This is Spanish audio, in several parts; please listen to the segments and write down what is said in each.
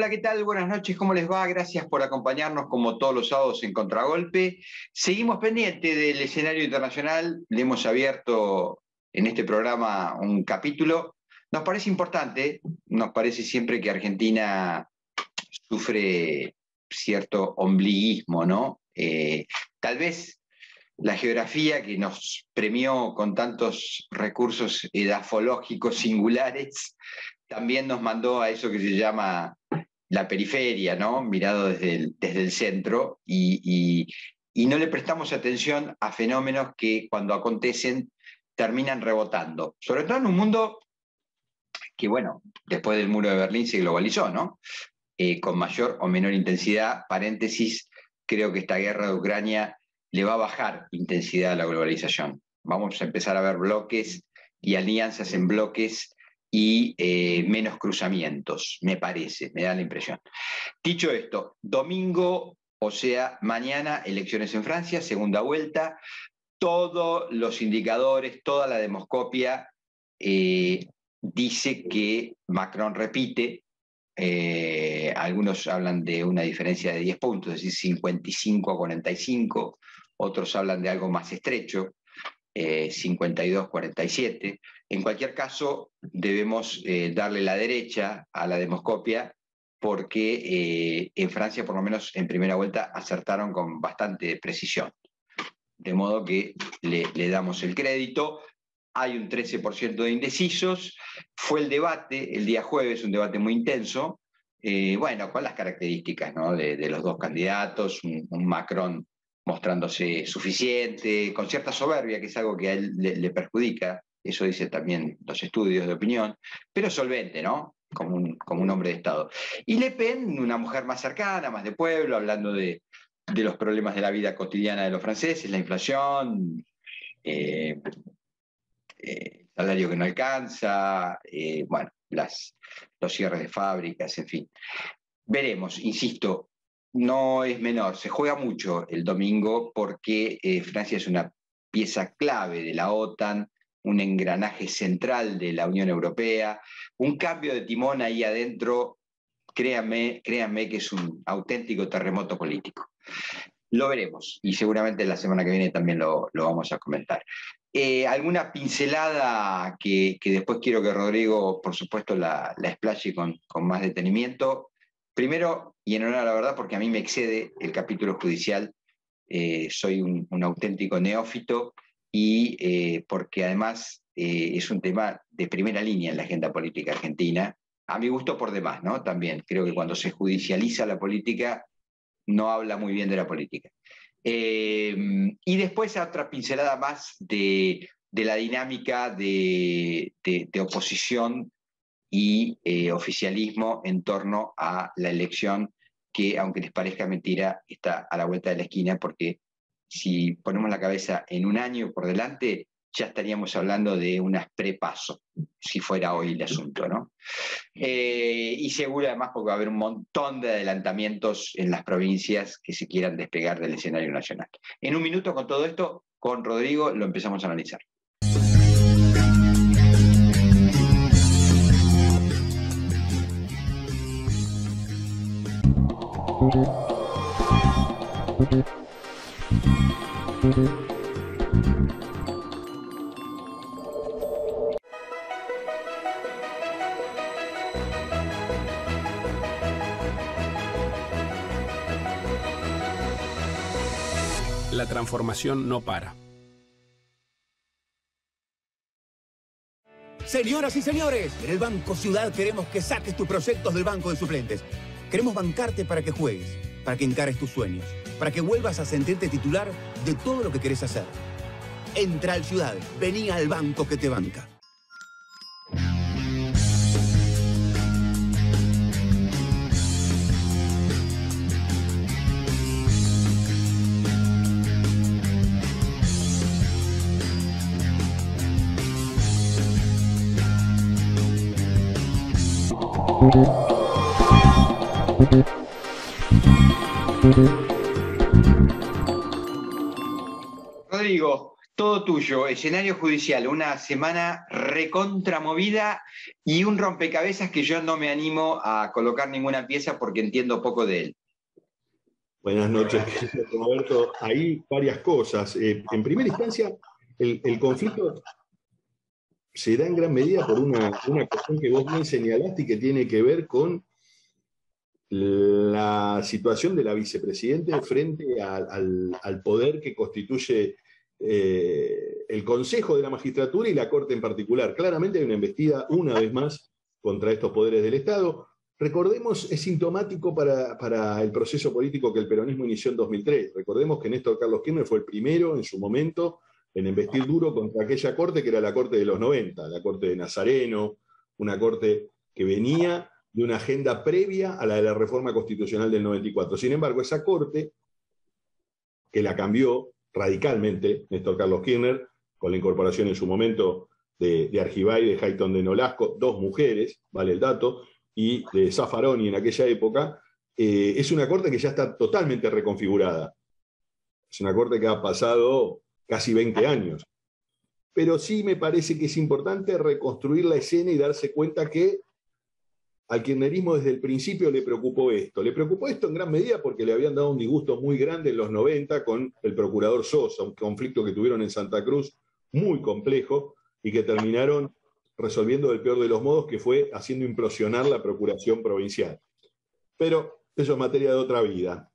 Hola, ¿qué tal? Buenas noches, ¿cómo les va? Gracias por acompañarnos como todos los sábados en Contragolpe. Seguimos pendientes del escenario internacional, le hemos abierto en este programa un capítulo. Nos parece importante, nos parece siempre que Argentina sufre cierto ombliguismo, ¿no? Tal vez la geografía que nos premió con tantos recursos edafológicos singulares también nos mandó a eso que se llama la periferia, ¿no? Mirado desde el centro y no le prestamos atención a fenómenos que cuando acontecen terminan rebotando, sobre todo en un mundo que, bueno, después del muro de Berlín se globalizó, ¿no? Con mayor o menor intensidad, paréntesis, creo que esta guerra de Ucrania le va a bajar intensidad a la globalización. Vamos a empezar a ver bloques y alianzas en bloques y menos cruzamientos, me parece, me da la impresión. Dicho esto, domingo, o sea, mañana, elecciones en Francia, segunda vuelta, todos los indicadores, toda la demoscopia dice que Macron repite. Algunos hablan de una diferencia de 10 puntos, es decir, 55 a 45, otros hablan de algo más estrecho, 52-47. En cualquier caso, debemos darle la derecha a la demoscopia porque en Francia, por lo menos en primera vuelta, acertaron con bastante precisión. De modo que le damos el crédito. Hay un 13% de indecisos. Fue el debate el día jueves, un debate muy intenso. Bueno, con las características, ¿no? de los dos candidatos, un Macron mostrándose suficiente, con cierta soberbia, que es algo que a él le perjudica, eso dicen también los estudios de opinión, pero solvente, ¿no? Como un hombre de Estado. Y Le Pen, una mujer más cercana, más de pueblo, hablando de los problemas de la vida cotidiana de los franceses, la inflación, el salario que no alcanza, bueno, los cierres de fábricas, en fin. Veremos, insisto, no es menor, se juega mucho el domingo porque Francia es una pieza clave de la OTAN, un engranaje central de la Unión Europea, un cambio de timón ahí adentro, créanme que es un auténtico terremoto político. Lo veremos y seguramente la semana que viene también lo vamos a comentar. Alguna pincelada que después quiero que Rodrigo, por supuesto, la explaye con más detenimiento. Primero, y en honor a la verdad, porque a mí me excede el capítulo judicial, soy un auténtico neófito y porque además es un tema de primera línea en la agenda política argentina, a mi gusto por demás, ¿no? También creo que cuando se judicializa la política no habla muy bien de la política. Y después otra pincelada más de la dinámica de oposición y oficialismo en torno a la elección que, aunque les parezca mentira, está a la vuelta de la esquina, porque si ponemos la cabeza en un año por delante, ya estaríamos hablando de unas prepaso, si fuera hoy el asunto, ¿no? Y seguro además porque va a haber un montón de adelantamientos en las provincias que se quieran despegar del escenario nacional. En un minuto con todo esto, con Rodrigo lo empezamos a analizar. La transformación no para. Señoras y señores, en el Banco Ciudad queremos que saques tus proyectos del banco de suplentes. Queremos bancarte para que juegues, para que encares tus sueños, para que vuelvas a sentirte titular de todo lo que querés hacer. Entra al Ciudad, vení al banco que te banca. Rodrigo, Todo tuyo, escenario judicial, una semana recontramovida y un rompecabezas que yo no me animo a colocar ninguna pieza porque entiendo poco de él. Buenas noches, querido Roberto. Hay varias cosas. En primera instancia, el conflicto se da en gran medida por una cuestión que vos bien señalaste y que tiene que ver con la situación de la vicepresidente frente al poder que constituye el Consejo de la Magistratura y la Corte en particular. Claramente hay una embestida, una vez más, contra estos poderes del Estado. Recordemos, es sintomático para el proceso político que el peronismo inició en 2003. Recordemos que Néstor Carlos Kirchner fue el primero, en su momento, en embestir duro contra aquella corte que era la corte de los 90, la corte de Nazareno, una corte que venía de una agenda previa a la de la reforma constitucional del 94. Sin embargo, esa corte, que la cambió radicalmente Néstor Carlos Kirchner, con la incorporación en su momento de Argibay, de Hayton de Nolasco, dos mujeres, vale el dato, y de Zaffaroni en aquella época, es una corte que ya está totalmente reconfigurada. Es una corte que ha pasado casi 20 años. Pero sí me parece que es importante reconstruir la escena y darse cuenta que al kirchnerismo desde el principio le preocupó esto. Le preocupó esto en gran medida porque le habían dado un disgusto muy grande en los 90 con el procurador Sosa, un conflicto que tuvieron en Santa Cruz muy complejo y que terminaron resolviendo del peor de los modos, que fue haciendo implosionar la procuración provincial. Pero eso es materia de otra vida.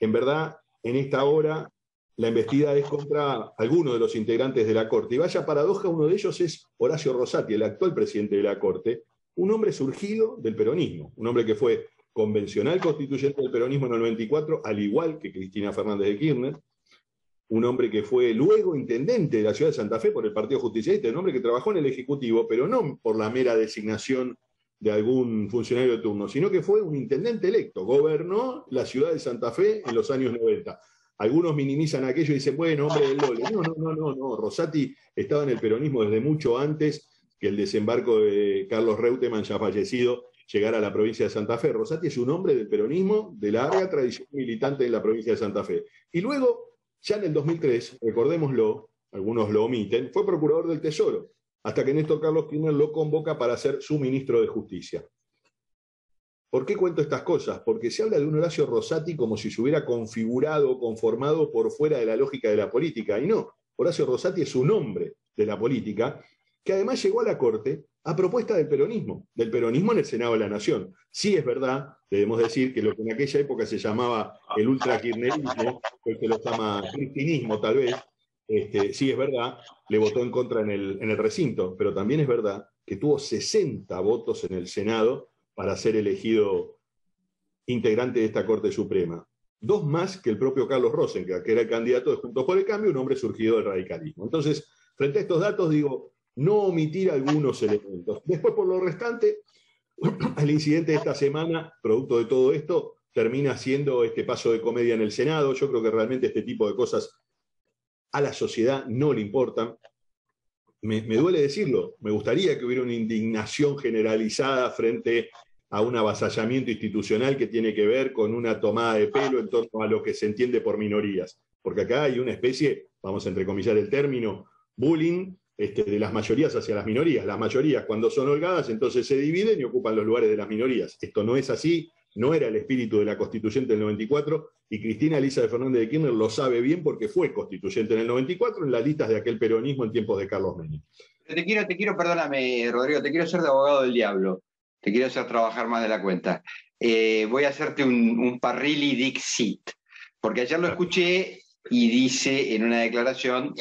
En verdad, en esta hora, la embestida es contra algunos de los integrantes de la Corte. Y vaya paradoja, uno de ellos es Horacio Rosati, el actual presidente de la Corte, un hombre surgido del peronismo, un hombre que fue convencional constituyente del peronismo en el 94, al igual que Cristina Fernández de Kirchner, un hombre que fue luego intendente de la ciudad de Santa Fe por el Partido Justicialista, un hombre que trabajó en el Ejecutivo, pero no por la mera designación de algún funcionario de turno, sino que fue un intendente electo, gobernó la ciudad de Santa Fe en los años 90. Algunos minimizan aquello y dicen, bueno, hombre del Lole. No, Rosati estaba en el peronismo desde mucho antes que el desembarco de Carlos Reutemann, ya fallecido, llegara a la provincia de Santa Fe. Rosati es un hombre del peronismo de larga tradición militante en la provincia de Santa Fe. Y luego, ya en el 2003, recordémoslo, algunos lo omiten, fue procurador del Tesoro, hasta que Néstor Carlos Kirchner lo convoca para ser su ministro de Justicia. ¿Por qué cuento estas cosas? Porque se habla de un Horacio Rosati como si se hubiera configurado o conformado por fuera de la lógica de la política, y no. Horacio Rosati es un hombre de la política que además llegó a la Corte a propuesta del peronismo en el Senado de la Nación. Sí es verdad, debemos decir, que lo que en aquella época se llamaba el ultrakirchnerismo, el que lo llama cristinismo tal vez, sí es verdad, le votó en contra en el recinto, pero también es verdad que tuvo 60 votos en el Senado para ser elegido integrante de esta Corte Suprema. 2 más que el propio Carlos Rosenberg, que era el candidato de Juntos por el Cambio, un hombre surgido del radicalismo. Entonces, frente a estos datos, digo, no omitir algunos elementos. Después, por lo restante, el incidente de esta semana, producto de todo esto, termina siendo este paso de comedia en el Senado. Yo creo que realmente este tipo de cosas a la sociedad no le importan. Me duele decirlo, me gustaría que hubiera una indignación generalizada frente a un avasallamiento institucional que tiene que ver con una tomada de pelo en torno a lo que se entiende por minorías. Porque acá hay una especie, vamos a entrecomillar el término, bullying, de las mayorías hacia las minorías. Las mayorías, cuando son holgadas, entonces se dividen y ocupan los lugares de las minorías. Esto no es así, no era el espíritu de la Constituyente del 94, y Cristina Elisa Fernández de Kirchner lo sabe bien porque fue constituyente en el 94 en las listas de aquel peronismo en tiempos de Carlos Menem. Te quiero, perdóname, Rodrigo, te quiero hacer de abogado del diablo. Te quiero hacer trabajar más de la cuenta. Voy a hacerte un Parrilli Dixit, porque ayer lo escuché y dice en una declaración,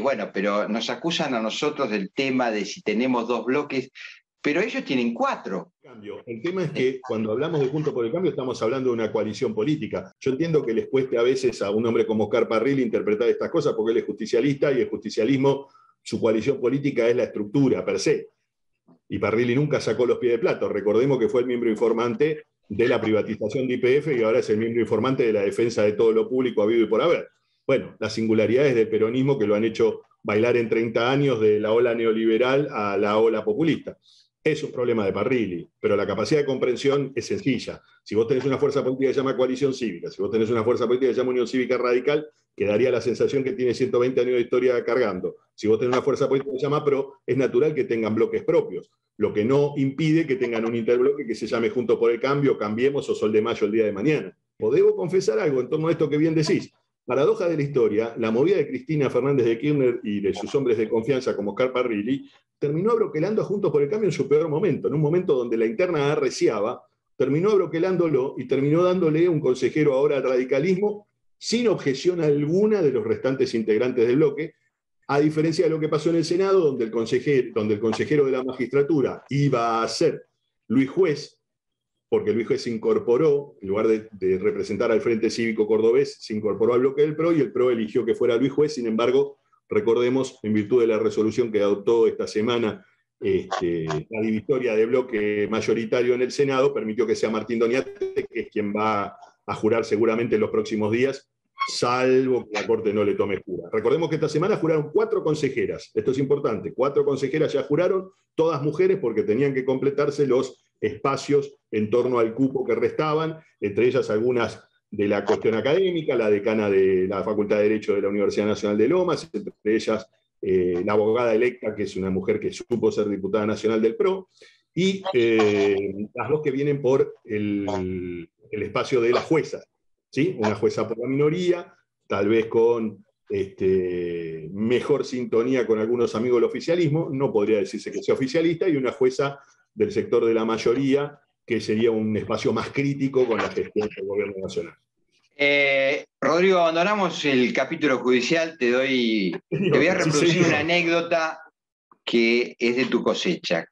bueno, pero nos acusan a nosotros del tema de si tenemos 2 bloques, pero ellos tienen 4. El tema es que cuando hablamos de Juntos por el Cambio estamos hablando de una coalición política. Yo entiendo que les cueste a veces a un hombre como Oscar Parrilli interpretar estas cosas porque él es justicialista y el justicialismo, su coalición política es la estructura per se. Y Parrilli nunca sacó los pies de plato. Recordemos que fue el miembro informante de la privatización de YPF y ahora es el miembro informante de la defensa de todo lo público habido y por haber. Bueno, las singularidades del peronismo que lo han hecho bailar en 30 años de la ola neoliberal a la ola populista. es un problema de Parrilli, pero la capacidad de comprensión es sencilla. Si vos tenés una fuerza política que se llama Coalición Cívica, si vos tenés una fuerza política que se llama Unión Cívica Radical, que daría la sensación que tiene 120 años de historia cargando. Si vos tenés una fuerza política que se llama PRO, es natural que tengan bloques propios, lo que no impide que tengan un interbloque que se llame Juntos por el Cambio, Cambiemos o Sol de Mayo el día de mañana. O debo confesar algo en torno a esto que bien decís. Paradoja de la historia, la movida de Cristina Fernández de Kirchner y de sus hombres de confianza como Oscar Parrilli terminó abroquelando a Juntos por el Cambio en su peor momento, en un momento donde la interna arreciaba, terminó abroquelándolo y terminó dándole un consejero ahora al radicalismo sin objeción alguna de los restantes integrantes del bloque, a diferencia de lo que pasó en el Senado, donde el consejero de la magistratura iba a ser Luis Juez, porque Luis Juez se incorporó, en lugar de representar al Frente Cívico Cordobés, se incorporó al bloque del PRO y el PRO eligió que fuera Luis Juez. Sin embargo, recordemos, en virtud de la resolución que adoptó esta semana la divisoria de bloque mayoritario en el Senado, permitió que sea Martín Doñate, que es quien va a jurar seguramente en los próximos días, salvo que la Corte no le tome jura. Recordemos que esta semana juraron 4 consejeras, esto es importante, 4 consejeras ya juraron, todas mujeres porque tenían que completarse los espacios en torno al cupo que restaban, entre ellas algunas de la cuestión académica, la decana de la Facultad de Derecho de la Universidad Nacional de Lomas, entre ellas la abogada electa, que es una mujer que supo ser diputada nacional del PRO, y las 2 que vienen por el espacio de las juezas, ¿sí? Una jueza por la minoría, tal vez con mejor sintonía con algunos amigos del oficialismo, no podría decirse que sea oficialista, y una jueza del sector de la mayoría, que sería un espacio más crítico con la gestión del gobierno nacional. Rodrigo, abandonamos el capítulo judicial, te voy a reproducir una anécdota que es de tu cosecha,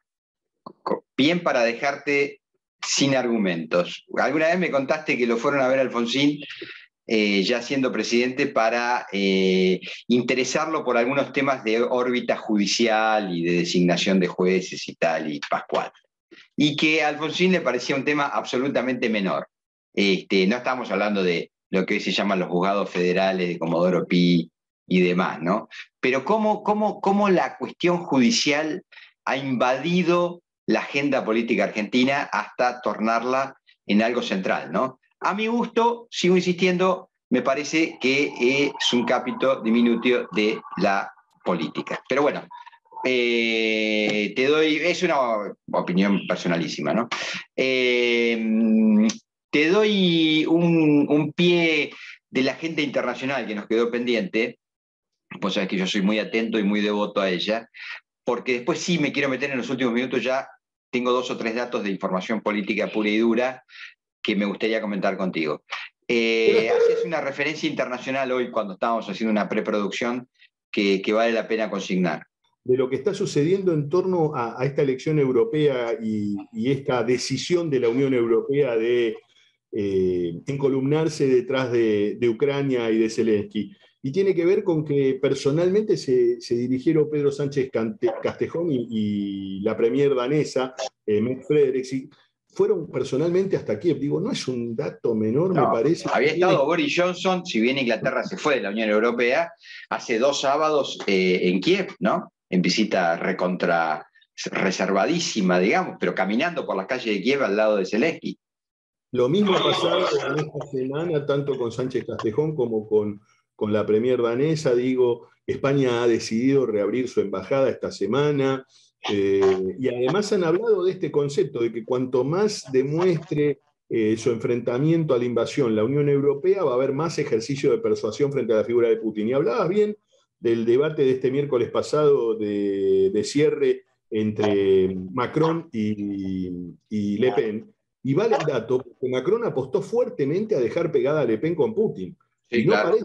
bien para dejarte sin argumentos. Alguna vez me contaste que lo fueron a ver a Alfonsín, ya siendo presidente, para interesarlo por algunos temas de órbita judicial y de designación de jueces y tal, y Pascual. Y que a Alfonsín le parecía un tema absolutamente menor. No estamos hablando de lo que hoy se llaman los juzgados federales de Comodoro Pi y demás, ¿no? Pero cómo la cuestión judicial ha invadido la agenda política argentina hasta tornarla en algo central, ¿no? A mi gusto, sigo insistiendo, me parece que es un capítulo diminutivo de la política. Pero bueno, es una opinión personalísima, ¿no? Te doy un pie de la agenda internacional que nos quedó pendiente. Vos sabés que yo soy muy atento y muy devoto a ella, porque después sí me quiero meter en los últimos minutos, ya tengo 2 o 3 datos de información política pura y dura que me gustaría comentar contigo. Hacías una referencia internacional hoy cuando estábamos haciendo una preproducción que vale la pena consignar. De lo que está sucediendo en torno a esta elección europea y esta decisión de la Unión Europea de encolumnarse detrás de Ucrania y de Zelensky. Y tiene que ver con que personalmente se dirigieron Pedro Sánchez Castejón y la premier danesa, Mette Frederiksen, fueron personalmente hasta Kiev. Digo, no es un dato menor, no, me parece. Había estado Boris Johnson, si bien Inglaterra se fue de la Unión Europea, hace 2 sábados en Kiev, ¿no? En visita reservadísima, digamos, pero caminando por las calles de Kiev al lado de Zelensky. Lo mismo ha pasado en esta semana, tanto con Sánchez Castejón como con la premier danesa. Digo, España ha decidido reabrir su embajada esta semana, y además han hablado de este concepto, de que cuanto más demuestre su enfrentamiento a la invasión la Unión Europea, va a haber más ejercicio de persuasión frente a la figura de Putin. Y hablabas bien del debate de este miércoles pasado de cierre entre Macron y Le Pen. Y vale el dato, porque Macron apostó fuertemente a dejar pegada a Le Pen con Putin. Sí, y no, claro,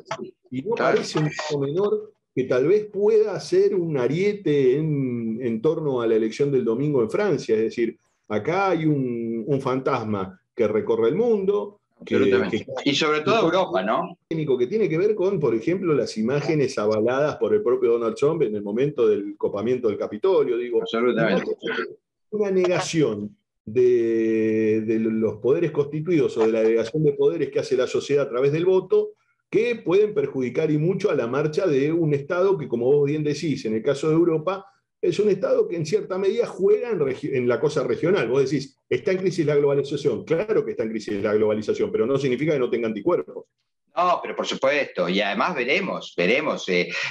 parece un caso menor que tal vez pueda ser un ariete en torno a la elección del domingo en Francia. Es decir, acá hay un fantasma que recorre el mundo. Y sobre todo Europa, ¿no? Que tiene que ver con, por ejemplo, las imágenes avaladas por el propio Donald Trump en el momento del copamiento del Capitolio. Digo, absolutamente. Una negación de los poderes constituidos o de la delegación de poderes que hace la sociedad a través del voto, que pueden perjudicar y mucho a la marcha de un Estado que, como vos bien decís, en el caso de Europa, es un Estado que en cierta medida juega en la cosa regional. Vos decís, ¿está en crisis la globalización? Claro que está en crisis la globalización, pero no significa que no tenga anticuerpos. No, pero por supuesto, y además veremos.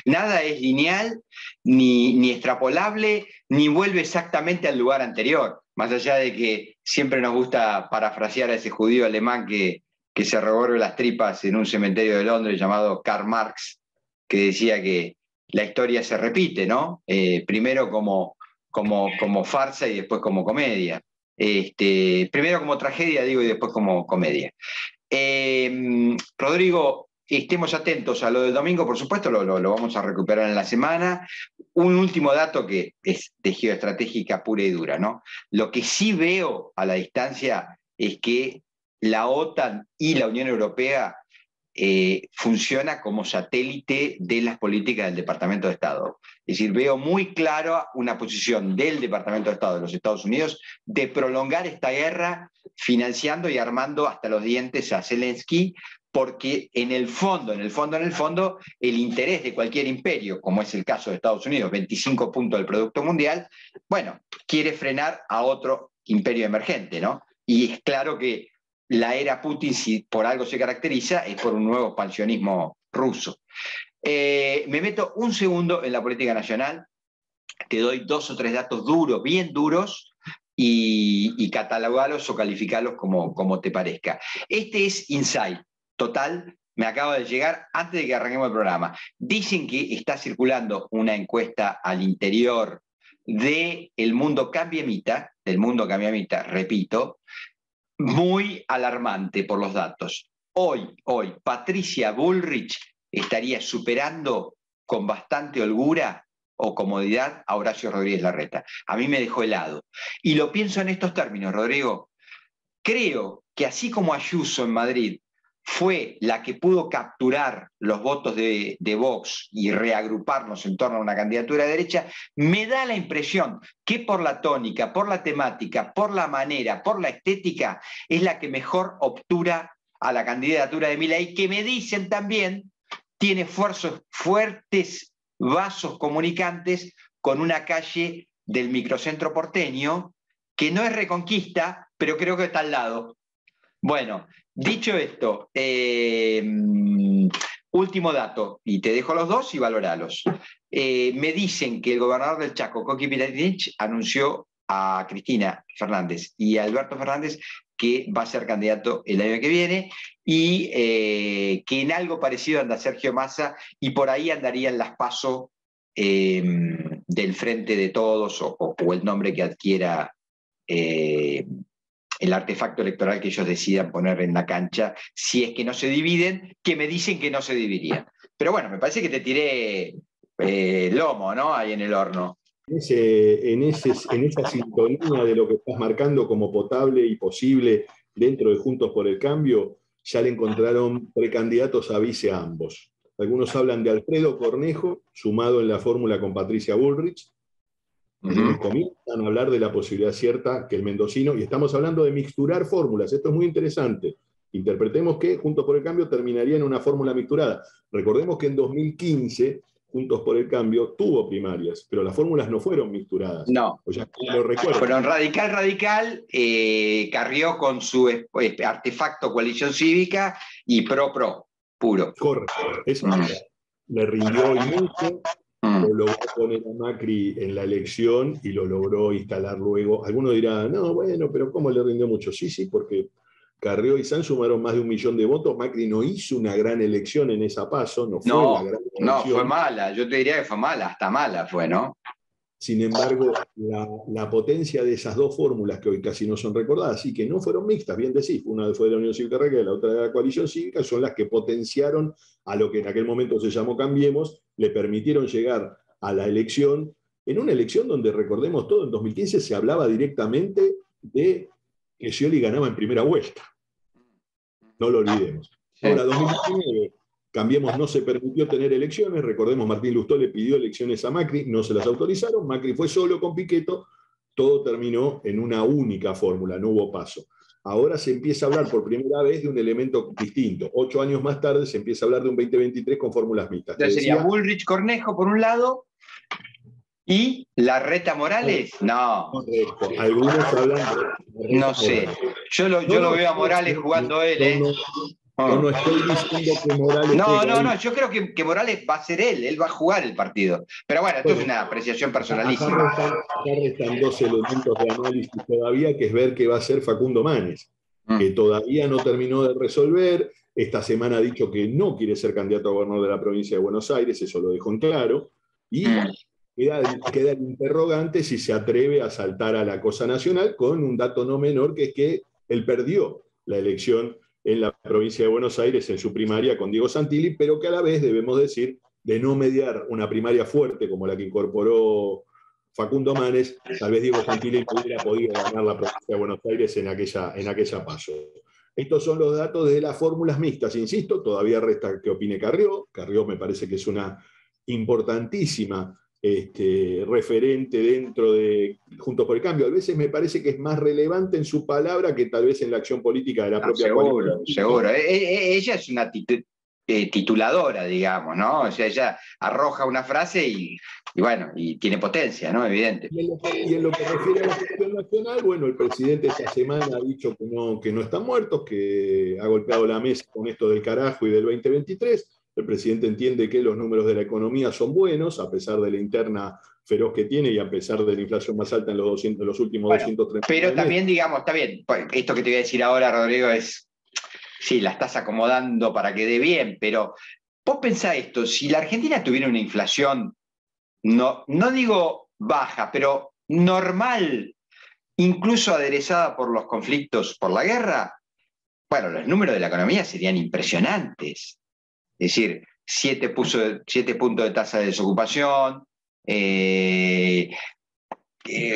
Nada es lineal, ni extrapolable, ni vuelve exactamente al lugar anterior, más allá de que siempre nos gusta parafrasear a ese judío alemán que se revuelve las tripas en un cementerio de Londres llamado Karl Marx, que decía que la historia se repite, ¿no? Primero como farsa y después como comedia. Primero como tragedia, digo, y después como comedia. Rodrigo, estemos atentos a lo del domingo, por supuesto, lo vamos a recuperar en la semana. Un último dato que es de geoestratégica pura y dura, ¿no? Lo que sí veo a la distancia es que la OTAN y la Unión Europea funciona como satélite de las políticas del Departamento de Estado. Es decir, veo muy claro una posición del Departamento de Estado de los Estados Unidos de prolongar esta guerra financiando y armando hasta los dientes a Zelensky, porque en el fondo, el interés de cualquier imperio, como es el caso de Estados Unidos, 25 puntos del Producto Mundial, bueno, quiere frenar a otro imperio emergente, ¿no? Y es claro que la era Putin, si por algo se caracteriza, es por un nuevo expansionismo ruso. Me meto un segundo en la política nacional, te doy 2 o 3 datos duros, bien duros, y catalogalos o calificalos como te parezca. Este es Insight, total, me acaba de llegar antes de que arranquemos el programa. Dicen que está circulando una encuesta al interior del mundo cambiamita, repito, muy alarmante por los datos. Hoy, Patricia Bullrich estaría superando con bastante holgura o comodidad a Horacio Rodríguez Larreta. A mí me dejó helado. Y lo pienso en estos términos, Rodrigo. Creo que así como Ayuso en Madrid fue la que pudo capturar los votos de Vox y reagruparnos en torno a una candidatura de derecha, me da la impresión que por la tónica, por la temática, por la manera, por la estética, es la que mejor obtura a la candidatura de Milei, que me dicen también tiene fuertes vasos comunicantes con una calle del microcentro porteño, que no es Reconquista, pero creo que está al lado. Bueno, dicho esto, último dato, y te dejo los dos y valoralos. Me dicen que el gobernador del Chaco, Coqui Pitanich, anunció a Cristina Fernández y a Alberto Fernández que va a ser candidato el año que viene y que en algo parecido anda Sergio Massa y por ahí andarían las PASO del Frente de Todos o el nombre que adquiera el artefacto electoral que ellos decidan poner en la cancha, si es que no se dividen, que me dicen que no se dividirían. Pero bueno, me parece que te tiré lomo, ¿no? Ahí en el horno. En esa sintonía de lo que estás marcando como potable y posible dentro de Juntos por el Cambio, ya le encontraron precandidatos a vice a ambos. Algunos hablan de Alfredo Cornejo, sumado en la fórmula con Patricia Bullrich. Comienzan a hablar de la posibilidad cierta que el mendocino, y estamos hablando de mixturar fórmulas, esto es muy interesante. Interpretemos que Juntos por el Cambio terminaría en una fórmula mixturada. Recordemos que en 2015 Juntos por el Cambio tuvo primarias, pero las fórmulas no fueron mixturadas. No. O ya lo recuerdo. Fueron radical, Carrió con su artefacto coalición cívica y pro, puro. Correcto. Eso le rindió y mucho. Lo logró poner a Macri en la elección y lo logró instalar luego. Algunos dirán, no, bueno, pero ¿cómo le rindió mucho? Sí, porque Carrió y Sanz sumaron más de 1 millón de votos. Macri no hizo una gran elección en esa PASO, no fue la gran elección. No, fue mala, yo te diría que fue mala, hasta mala fue, ¿no? Sin embargo, la potencia de esas dos fórmulas, que hoy casi no son recordadas, y que no fueron mixtas, bien decís, una fue de la Unión Cívica Radical y la otra de la Coalición Cívica, son las que potenciaron a lo que en aquel momento se llamó Cambiemos, le permitieron llegar a la elección, en una elección donde, recordemos todo, en 2015 se hablaba directamente de que Scioli ganaba en primera vuelta. No lo olvidemos. Ahora, 2019... Cambiemos no se permitió tener elecciones, recordemos Martín Lustó le pidió elecciones a Macri, no se las autorizaron, Macri fue solo con Pichetto, todo terminó en una única fórmula, no hubo paso. Ahora se empieza a hablar por primera vez de un elemento distinto, 8 años más tarde se empieza a hablar de un 2023 con fórmulas mixtas. Entonces sería Bullrich Cornejo por un lado ¿Y Larreta Morales? No. Correcto. Algunos hablan de No sé. Yo lo veo a Morales jugando él, ¿eh? Yo no estoy diciendo que Morales... No, yo creo que Morales va a ser él va a jugar el partido. Pero bueno, esto es una apreciación personalísima. Acá restan 2 elementos de análisis todavía, que es ver qué va a hacer Facundo Manes, que todavía no terminó de resolver. Esta semana ha dicho que no quiere ser candidato a gobernador de la provincia de Buenos Aires, eso lo dejó en claro. Y queda el interrogante si se atreve a saltar a la cosa nacional, con un dato no menor, que es que él perdió la elección en la provincia de Buenos Aires en su primaria con Diego Santilli, pero que a la vez debemos decir, de no mediar una primaria fuerte como la que incorporó Facundo Manes, tal vez Diego Santilli no hubiera podido ganar la provincia de Buenos Aires en aquella paso. Estos son los datos de las fórmulas mixtas, insisto, todavía resta que opine Carrió. Carrió me parece que es una importantísima referente dentro de Juntos por el Cambio. A veces me parece que es más relevante en su palabra que tal vez en la acción política de la propia coalición. Seguro. Ella es una tituladora, digamos, ¿no? O sea, ella arroja una frase y bueno, y tiene potencia, ¿no? Evidente. Y en lo que refiere a la cuestión nacional, bueno, el presidente esta semana ha dicho que no están muertos, que ha golpeado la mesa con esto del carajo y del 2023. El presidente entiende que los números de la economía son buenos, a pesar de la interna feroz que tiene y a pesar de la inflación más alta en los últimos 230 pero meses. también, digamos, está bien, esto que te voy a decir ahora, Rodrigo, es, sí, la estás acomodando para que dé bien, pero vos pensá esto, si la Argentina tuviera una inflación, no digo baja, pero normal, incluso aderezada por los conflictos, por la guerra, bueno, los números de la economía serían impresionantes. Es decir, 7 puntos de tasa de desocupación,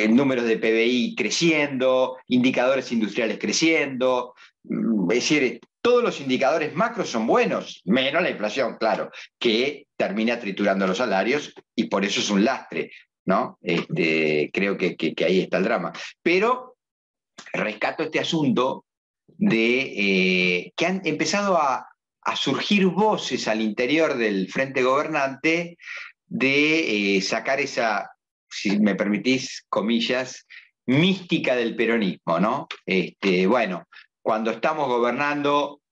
números de PBI creciendo, indicadores industriales creciendo. Es decir, todos los indicadores macros son buenos, menos la inflación, claro, que termina triturando los salarios y por eso es un lastre, ¿no? Creo que ahí está el drama. Pero rescato este asunto de que han empezado a surgir voces al interior del frente gobernante de sacar esa, si me permitís, comillas, mística del peronismo, ¿no? Bueno, cuando estamos gobernando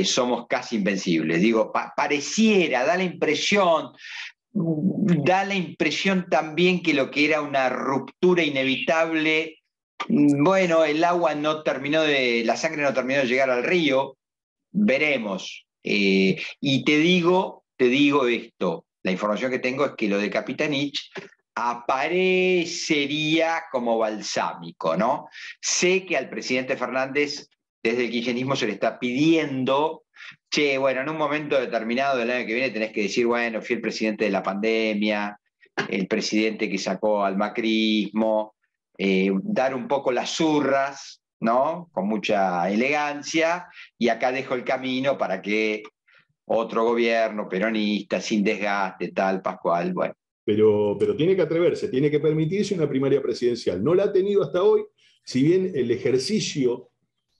somos casi invencibles. Digo, pareciera, da la impresión también que lo que era una ruptura inevitable, bueno, el agua no terminó la sangre no terminó de llegar al río, veremos. Y te digo esto, la información que tengo es que lo de Capitanich aparecería como balsámico, ¿no? Sé que al presidente Fernández, desde el kirchnerismo, se le está pidiendo, che, bueno, en un momento determinado del año que viene tenés que decir, bueno, fui el presidente de la pandemia, el presidente que sacó al macrismo, dar un poco las zurras, ¿no? Con mucha elegancia, y acá dejo el camino para que otro gobierno peronista, sin desgaste, tal, Pascual, bueno. Pero tiene que atreverse, tiene que permitirse una primaria presidencial. No la ha tenido hasta hoy, si bien el ejercicio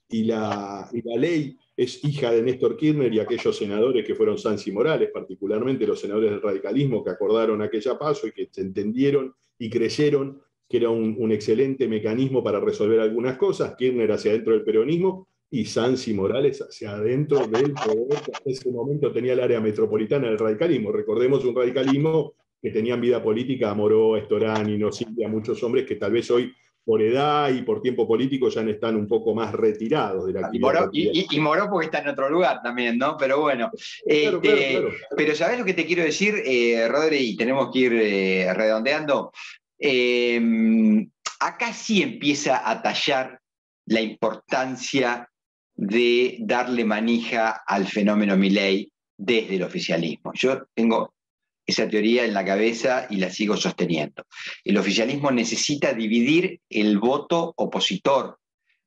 y la ley es hija de Néstor Kirchner y aquellos senadores que fueron Sansi Morales, particularmente los senadores del radicalismo que acordaron aquella paso y que se entendieron y creyeron que era un excelente mecanismo para resolver algunas cosas. Kirchner hacia adentro del peronismo y Sansi Morales hacia adentro del poder que hasta ese momento tenía el área metropolitana del radicalismo. Recordemos un radicalismo que tenían vida política, Moró, Estorani, no Silvia, muchos hombres que tal vez hoy por edad y por tiempo político ya están un poco más retirados de la actividad. Y Moró porque está en otro lugar también, ¿no? Pero bueno. Claro. Pero ¿sabés lo que te quiero decir, Rodri? Y tenemos que ir redondeando. Acá sí empieza a tallar la importancia de darle manija al fenómeno Milei desde el oficialismo. Yo tengo esa teoría en la cabeza y la sigo sosteniendo. El oficialismo necesita dividir el voto opositor.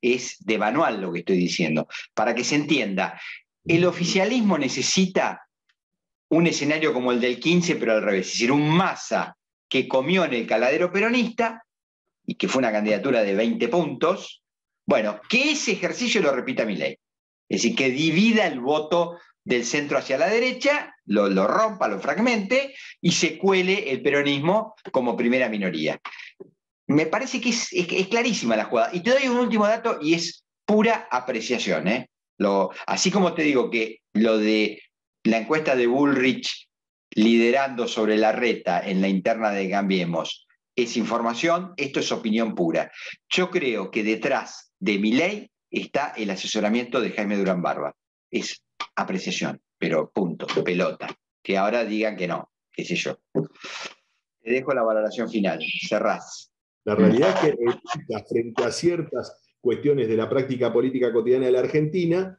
Es de manual lo que estoy diciendo. Para que se entienda, el oficialismo necesita un escenario como el del 15, pero al revés. Es decir, un Massa que comió en el caladero peronista y que fue una candidatura de 20 puntos, bueno, que ese ejercicio lo repita Milei. Es decir, que divida el voto del centro hacia la derecha, lo rompa, lo fragmente y se cuele el peronismo como primera minoría. Me parece que es clarísima la jugada. Y te doy un último dato y es pura apreciación. Así como te digo que lo de la encuesta de Bullrich liderando sobre Larreta en la interna de Cambiemos es información, esto es opinión pura. Yo creo que detrás de Milei está el asesoramiento de Jaime Durán Barba. Es apreciación, pero punto, pelota. Que ahora digan que no, qué sé yo. Te dejo la valoración final, cerrás. La realidad es que frente a ciertas cuestiones de la práctica política cotidiana de la Argentina,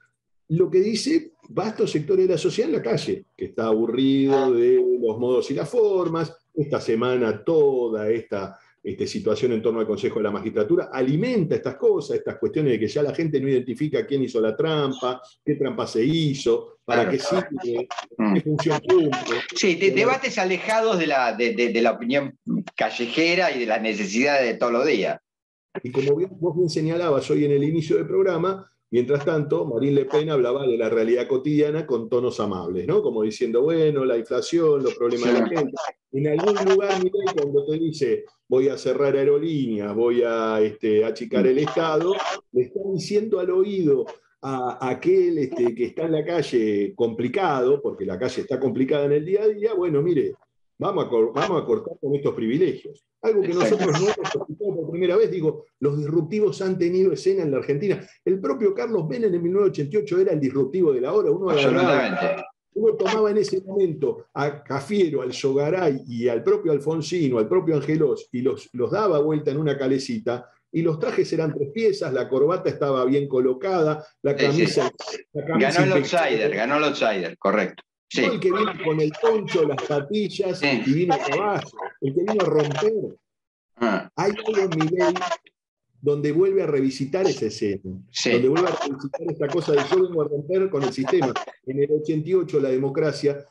lo que dice vastos sectores de la sociedad en la calle, que está aburrido de los modos y las formas. Esta semana toda esta situación en torno al Consejo de la Magistratura alimenta estas cosas, estas cuestiones de que ya la gente no identifica quién hizo la trampa, qué trampa se hizo, para qué sirve, qué función cumple. Sí, debates alejados de la opinión callejera y de las necesidades de todos los días. Y como vos bien señalabas hoy en el inicio del programa, mientras tanto, Marine Le Pen hablaba de la realidad cotidiana con tonos amables, ¿no? Como diciendo, bueno, la inflación, los problemas de la gente. En algún lugar, Milei, cuando te dice, voy a cerrar aerolíneas, voy a achicar el Estado, le está diciendo al oído a aquel que está en la calle complicado, porque la calle está complicada en el día a día, bueno, mire, vamos a cortar con estos privilegios. Algo que nosotros no hemos escuchado por primera vez. Digo, los disruptivos han tenido escena en la Argentina. El propio Carlos Menem en 1988 era el disruptivo de la hora. Uno tomaba en ese momento a Cafiero, al Sogaray y al propio Alfonsino, al propio Angelós, y los daba vuelta en una calecita, y los trajes eran 3 piezas, la corbata estaba bien colocada, la camisa... Ganó el outsider, correcto. Sí. No el que vino con el poncho, las patillas y vino a caballo, el que vino a romper. Hay algo en Milei donde vuelve a revisitar esa escena, donde vuelve a revisitar esta cosa de yo vengo a romper con el sistema. En el 88 la democracia,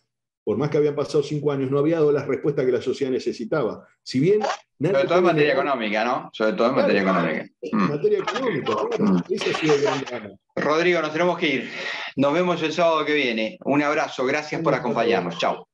por más que habían pasado 5 años, no había dado las respuestas que la sociedad necesitaba. Si bien... Sobre todo en materia económica, ¿no? Sobre todo en materia económica. En materia económica, claro. Ese ha sido el gran drama. Rodrigo, nos tenemos que ir. Nos vemos el sábado que viene. Un abrazo, gracias por acompañarnos. Chao.